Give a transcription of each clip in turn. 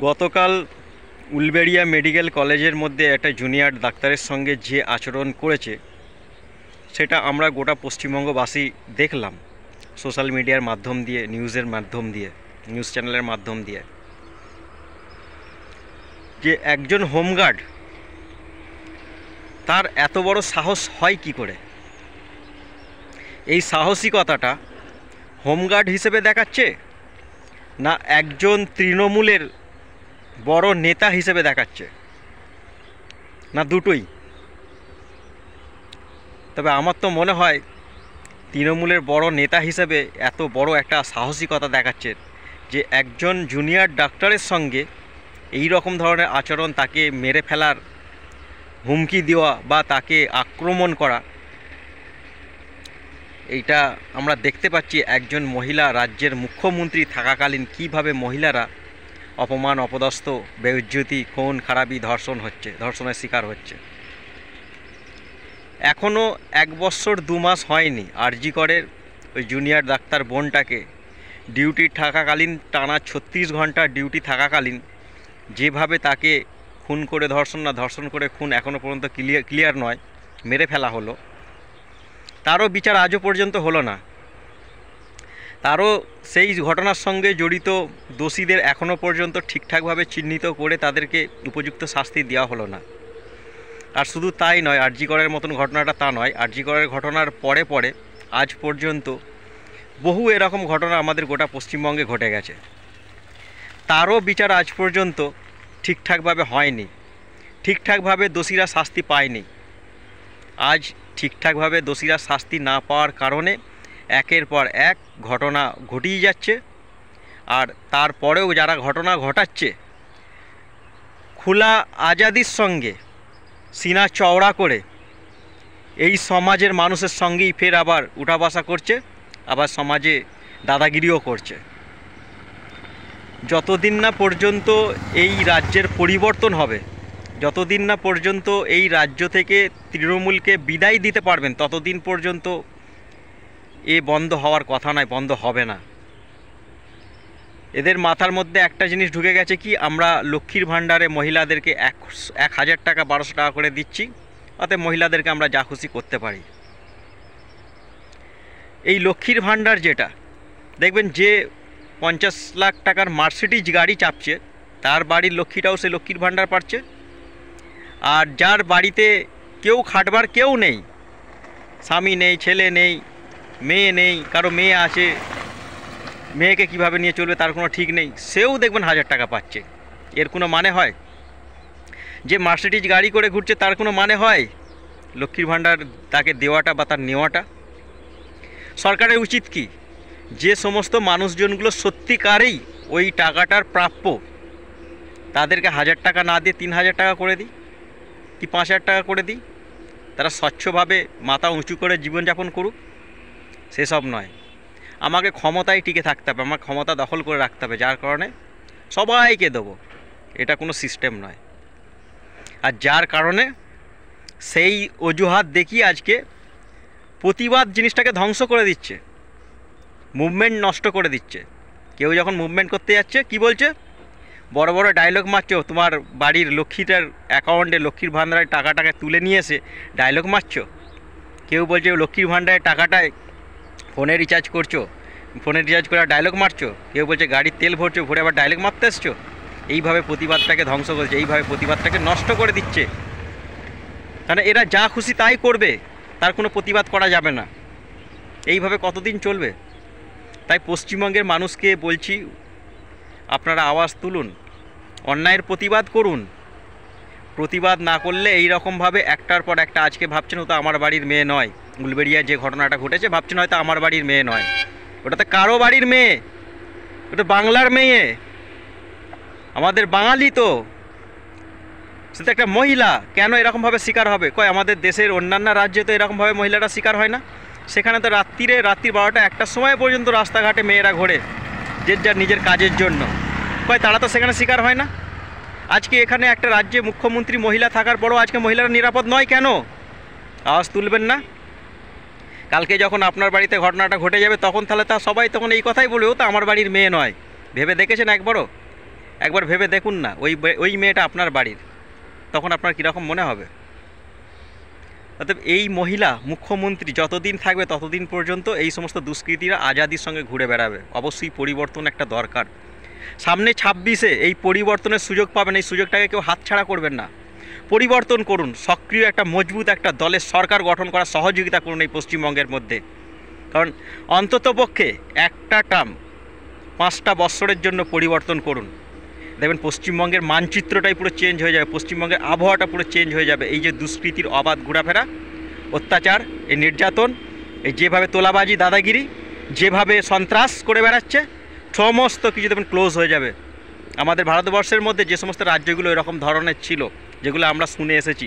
গতকাল উলবেড়িয়া মেডিকেল কলেজের মধ্যে একটা জুনিয়র ডাক্তারের সঙ্গে যে আচরণ করেছে সেটা আমরা গোটা পশ্চিমবঙ্গবাসী দেখলাম সোশ্যাল মিডিয়ার মাধ্যম দিয়ে, নিউজের মাধ্যম দিয়ে, নিউজ চ্যানেলের মাধ্যম দিয়ে। যে একজন হোমগার্ড, তার এত বড় সাহস হয় কি করে? এই সাহসিকতাটা হোমগার্ড হিসেবে দেখাচ্ছে না একজন তৃণমূলের বড় নেতা হিসেবে দেখাচ্ছে, না দুটোই? তবে আমার তো মনে হয় তৃণমূলের বড় নেতা হিসেবে এত বড় একটা সাহসিকতা দেখাচ্ছে যে একজন জুনিয়র ডাক্তারের সঙ্গে এই রকম ধরনের আচরণ, তাকে মেরে ফেলার হুমকি দেওয়া বা তাকে আক্রমণ করা। এইটা আমরা দেখতে পাচ্ছি একজন মহিলা রাজ্যের মুখ্যমন্ত্রী থাকাকালীন কিভাবে মহিলারা অপমান, অপদস্থ, বেইজ্জতি, খুন খারাপি, ধর্ষণের শিকার হচ্ছে। এখনও 1 বছর 2 মাস হয়নি আরজি করের ওই জুনিয়র ডাক্তার বোনটাকে ডিউটি থাকাকালীন, টানা 36 ঘন্টা ডিউটি থাকাকালীন যেভাবে তাকে খুন করে ধর্ষণ করে খুন, এখনও পর্যন্ত ক্লিয়ার নয়, মেরে ফেলা হলো, তারও বিচার আজও পর্যন্ত হলো না। তারও সেই ঘটনার সঙ্গে জড়িত দোষীদের এখনও পর্যন্ত ঠিকঠাকভাবে চিহ্নিত করে তাদেরকে উপযুক্ত শাস্তি দেওয়া হলো না। আর শুধু তাই নয়, আরজি করের মতন ঘটনাটা তা নয়, আরজি করের ঘটনার পরে পরে আজ পর্যন্ত বহু এরকম ঘটনা আমাদের গোটা পশ্চিমবঙ্গে ঘটে গেছে। তারও বিচার আজ পর্যন্ত ঠিকঠাকভাবে হয়নি, ঠিকঠাকভাবে দোষীরা শাস্তি পায়নি। আজ ঠিকঠাকভাবে দোষীরা শাস্তি না পাওয়ার কারণে একের পর এক ঘটনা ঘটিয়ে যাচ্ছে। আর তারপরেও যারা ঘটনা ঘটাচ্ছে খোলা আজাদির সঙ্গে সিনা চওড়া করে এই সমাজের মানুষের সঙ্গেই ফের আবার উঠা বসা করছে, আবার সমাজে দাদাগিরিও করছে। যতদিন না পর্যন্ত এই রাজ্যের পরিবর্তন হবে, যতদিন না পর্যন্ত এই রাজ্য থেকে তৃণমূলকে বিদায় দিতে পারবেন, ততদিন পর্যন্ত এ বন্ধ হওয়ার কথা নয়, বন্ধ হবে না। এদের মাথার মধ্যে একটা জিনিস ঢুকে গেছে কি, আমরা লক্ষ্মীর ভাণ্ডারে মহিলাদেরকে 1000 টাকা 1200 টাকা করে দিচ্ছি, অতএব মহিলাদেরকে আমরা যা খুশি করতে পারি। এই লক্ষ্মীর ভাণ্ডার যেটা দেখবেন, যে 50 লাখ টাকার মার্সিডিজ গাড়ি চাপছে তার বাড়ির লক্ষ্মীটাও সে লক্ষ্মীর ভাণ্ডার পাচ্ছে। আর যার বাড়িতে কেউ খাটবার কেউ নেই, স্বামী নেই, ছেলে নেই, মেয়ে নেই, কারো মেয়ে আছে, মেয়েকে কিভাবে নিয়ে চলবে তার কোনো ঠিক নেই, সেও দেখবেন 1000 টাকা পাচ্ছে। এর কোনো মানে হয়? যে মার্সিডিজ গাড়ি করে ঘুরছে তার কোনো মানে হয় লক্ষ্মীর ভাণ্ডার তাকে দেওয়াটা বা তার নেওয়াটা? সরকারের উচিত কি, যে সমস্ত মানুষজনগুলো সত্যিকারেই ওই টাকাটার প্রাপ্য, তাদেরকে 1000 টাকা না দিয়ে 3000 টাকা করে দিই, কি 5000 টাকা করে দিই, তারা স্বচ্ছভাবে মাথা উঁচু করে জীবনযাপন করুক। সেসব নয়, আমাকে ক্ষমতায় টিকে থাকতে হবে, আমার ক্ষমতা দখল করে রাখতে হবে, যার কারণে সবাইকে দেবো, এটা কোনো সিস্টেম নয়। আর যার কারণে সেই অজুহাত দেখিয়ে আজকে প্রতিবাদ জিনিসটাকে ধ্বংস করে দিচ্ছে, মুভমেন্ট নষ্ট করে দিচ্ছে। কেউ যখন মুভমেন্ট করতে যাচ্ছে কি বলছে, বড় বড় ডায়লগ মারছো, তোমার বাড়ির লক্ষ্মীটার অ্যাকাউন্টে লক্ষ্মীর ভাণ্ডারের টাকাটাকে তুলে নিয়ে এসে ডায়লগ মারছো। কেউ বলছে লক্ষ্মীর ভাণ্ডারের টাকাটায় ফোনে রিচার্জ করছো, ফোনে রিচার্জ করে ডায়লগ মারছো। কেউ বলছে গাড়ির তেল ভরছো, ভরে আবার ডায়লগ মারতে এসছো। এইভাবে প্রতিবাদটাকে ধ্বংস করছে, এইভাবে প্রতিবাদটাকে নষ্ট করে দিচ্ছে। কারণ এরা যা খুশি তাই করবে, তার কোনো প্রতিবাদ করা যাবে না। এইভাবে কতদিন চলবে? তাই পশ্চিমবঙ্গের মানুষকে বলছি, আপনারা আওয়াজ তুলুন, অন্যায়ের প্রতিবাদ করুন। প্রতিবাদ না করলে এই রকমভাবে একটার পর একটা, আজকে ভাবছেন ওটা আমার বাড়ির মেয়ে নয়, উলবেড়িয়া যে ঘটনাটা ঘটেছে ভাবছেন হয়তো আমার বাড়ির মেয়ে নয়, ওটা তো কারো বাড়ির মেয়ে, ওটা বাংলার মেয়ে, আমাদের বাঙালি তো, সেটা একটা মহিলা। কেন এরকমভাবে শিকার হবে? কয় আমাদের দেশের অন্যান্য রাজ্যে তো এরকমভাবে মহিলারা শিকার হয় না? সেখানে তো রাত্রি 12টা 1টার সময় পর্যন্ত রাস্তাঘাটে মেয়েরা ঘোরে যে যার নিজের কাজের জন্য। কয় তারা তো সেখানে শিকার হয় না? আজকে এখানে একটা রাজ্যে মুখ্যমন্ত্রী মহিলা থাকার পরও আজকে মহিলারা নিরাপদ নয় কেন? আওয়াজ তুলবেন না? কালকে যখন আপনার বাড়িতে ঘটনাটা ঘটে যাবে তখন তাহলে তা সবাই তখন এই কথাই বলবে, ও তো আমার বাড়ির মেয়ে নয়। ভেবে দেখেছেন একবারও? একবার ভেবে দেখুন না, ওই মেয়েটা আপনার বাড়ির, তখন আপনার কীরকম মনে হবে? অতএব এই মহিলা মুখ্যমন্ত্রী যতদিন থাকবে ততদিন পর্যন্ত এই সমস্ত দুষ্কৃতীরা আজাদির সঙ্গে ঘুরে বেড়াবে। অবশ্যই পরিবর্তন একটা দরকার। সামনে 26-এ এই পরিবর্তনের সুযোগ পাবেন, এই সুযোগটাকে কেউ হাতছাড়া করবেন না। পরিবর্তন করুন, সক্রিয় একটা মজবুত একটা দলের সরকার গঠন করার সহযোগিতা করুন এই পশ্চিমবঙ্গের মধ্যে। কারণ অন্ততপক্ষে একটা টার্ম 5টা বৎসরের জন্য পরিবর্তন করুন, দেখবেন পশ্চিমবঙ্গের মানচিত্রটাই পুরো চেঞ্জ হয়ে যাবে, পশ্চিমবঙ্গের আবহাওয়াটা পুরো চেঞ্জ হয়ে যাবে। এই যে দুষ্কৃতির অবাধ ঘোরাফেরা, অত্যাচার, এই নির্যাতন, এই যেভাবে তোলাবাজি, দাদাগিরি, যেভাবে সন্ত্রাস করে বেড়াচ্ছে, সমস্ত কিছু দেখবেন ক্লোজ হয়ে যাবে। আমাদের ভারতবর্ষের মধ্যে যে সমস্ত রাজ্যগুলো এরকম ধরনের ছিল, যেগুলো আমরা শুনে এসেছি,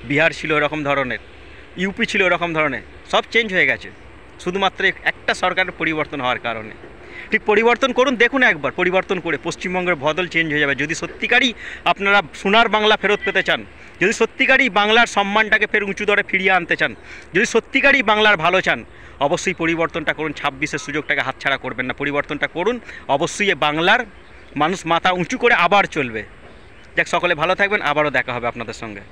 বিহার ছিল এরকম ধরনের, ইউপি ছিল এরকম ধরনের, সব চেঞ্জ হয়ে গেছে শুধুমাত্র একটা সরকারের পরিবর্তন হওয়ার কারণে। ঠিক পরিবর্তন করুন, দেখুন একবার পরিবর্তন করে পশ্চিমবঙ্গের বদল চেঞ্জ হয়ে যাবে। যদি সত্যিকারই আপনারা সোনার বাংলা ফেরত পেতে চান, যদি সত্যিকারই বাংলার সম্মানটাকে ফের উঁচু দরে ফিরিয়ে আনতে চান, যদি সত্যিকারই বাংলার ভালো চান, অবশ্যই পরিবর্তনটা করুন। 26-এর সুযোগটাকে হাতছাড়া করবেন না, পরিবর্তনটা করুন। অবশ্যই বাংলার মানুষ মাথা উঁচু করে আবার চলবে। যাক, সকলে ভালো থাকবেন, আবারও দেখা হবে আপনাদের সঙ্গে।